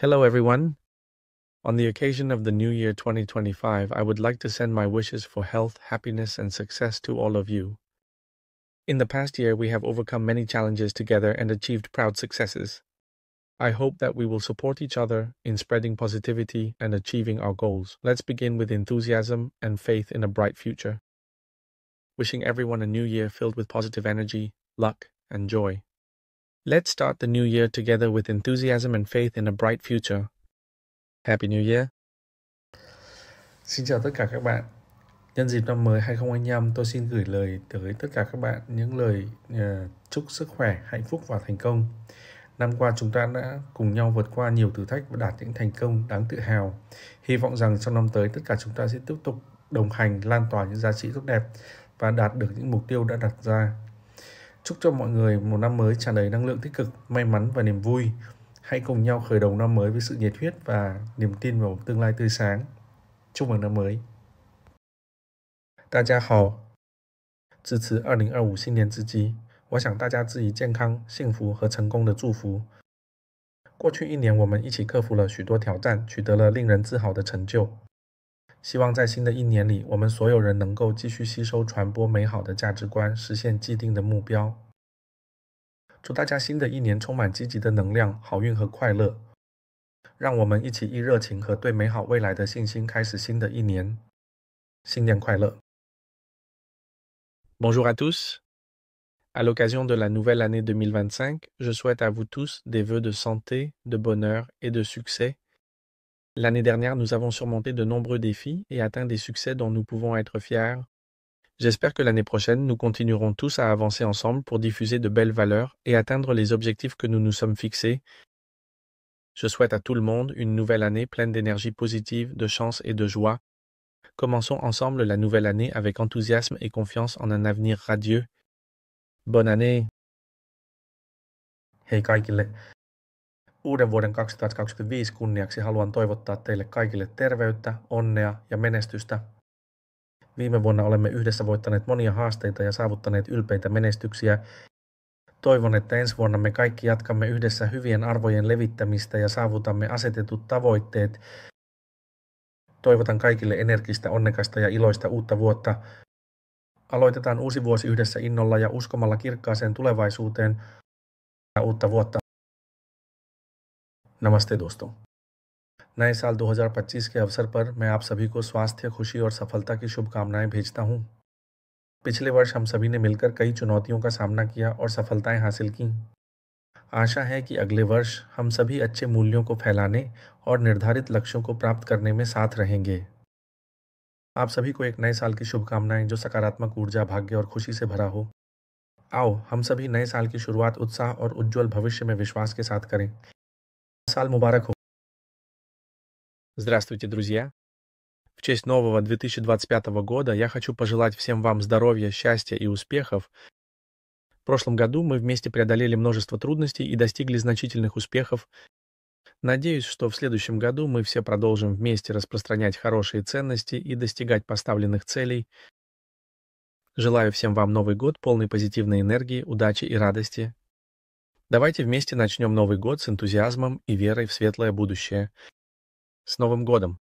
Hello, everyone. On the occasion of the New Year 2025, I would like to send my wishes for health, happiness, and success to all of you. In the past year, we have overcome many challenges together and achieved proud successes. I hope that we will support each other in spreading positivity and achieving our goals. Let's begin with enthusiasm and faith in a bright future. Wishing everyone a new year filled with positive energy, luck, and joy. Let's start the new year together with enthusiasm and faith in a bright future. Happy New Year! Xin chào tất cả các bạn. Nhân dịp năm mới 2025, tôi xin gửi lời tới tất cả các bạn những lời chúc sức khỏe, hạnh phúc và thành công. Năm qua chúng ta đã cùng nhau vượt qua nhiều thử thách và đạt những thành công đáng tự hào. Hy vọng rằng trong năm tới tất cả chúng ta sẽ tiếp tục đồng hành, lan tỏa những giá trị tốt đẹp và đạt được những mục tiêu đã đặt ra. Chúc cho mọi người một năm mới tràn đầy năng lượng tích cực, may mắn và niềm vui. Hãy cùng nhau khởi đầu năm mới với sự nhiệt huyết và niềm tin vào một tương lai tươi sáng. Chúc mừng năm mới！大家好，支持2025新年之际，我想大家致以健康、幸福和成功的祝福。过去一年，我们一起克服了许多挑战，取得了令人自豪的成就。希望在新的一年里，我们所有人能够继续吸收、传播美好的价值观，实现既定的目标。祝大家新的一年充满积极的能量、好运和快乐。让我们一起以热情和对美好未来的信心开始新的一年。新年快乐！ Bonjour à tous. À l'occasion de la nouvelle année 2025, je souhaite à vous tous des vœux de santé, de bonheur et de succès. L'année dernière, nous avons surmonté de nombreux défis et atteint des succès dont nous pouvons être fiers. J'espère que l'année prochaine, nous continuerons tous à avancer ensemble pour diffuser de belles valeurs et atteindre les objectifs que nous nous sommes fixés. Je souhaite à tout le monde une nouvelle année pleine d'énergie positive, de chance et de joie. Commençons ensemble la nouvelle année avec enthousiasme et confiance en un avenir radieux. Bonne année! Hei kaikille! Uuden vuoden 2025 kunniaksi haluan toivottaa teille kaikille terveyttä, onnea ja menestystä. Viime vuonna olemme yhdessä voittaneet monia haasteita ja saavuttaneet ylpeitä menestyksiä. Toivon, että ensi vuonna me kaikki jatkamme yhdessä hyvien arvojen levittämistä ja saavutamme asetetut tavoitteet. Toivotan kaikille energistä, onnekasta ja iloista uutta vuotta. Aloitetaan uusi vuosi yhdessä innolla ja uskomalla kirkkaaseen tulevaisuuteen. Uutta vuotta. नमस्ते दोस्तों, नए साल 2025 के अवसर पर मैं आप सभी को स्वास्थ्य, खुशी और सफलता की शुभकामनाएं भेजता हूं। पिछले वर्ष हम सभी ने मिलकर कई चुनौतियों का सामना किया और सफलताएं हासिल की। आशा है कि अगले वर्ष हम सभी अच्छे मूल्यों को फैलाने और निर्धारित लक्ष्यों को प्राप्त करने में साथ रहेंगे। आप सभी को एक नए साल की शुभकामनाएं जो सकारात्मक ऊर्जा, भाग्य और खुशी से भरा हो। आओ हम सभी नए साल की शुरुआत उत्साह और उज्जवल भविष्य में विश्वास के साथ करें। साल मुबारक हो! Здравствуйте, друзья! В честь нового 2025 года я хочу пожелать всем вам здоровья, счастья и успехов. В прошлом году мы вместе преодолели множество трудностей и достигли значительных успехов. Надеюсь, что в следующем году мы все продолжим вместе распространять хорошие ценности и достигать поставленных целей. Желаю всем вам Новый год, полный позитивной энергии, удачи и радости. Давайте вместе начнем Новый год с энтузиазмом и верой в светлое будущее. С Новым годом!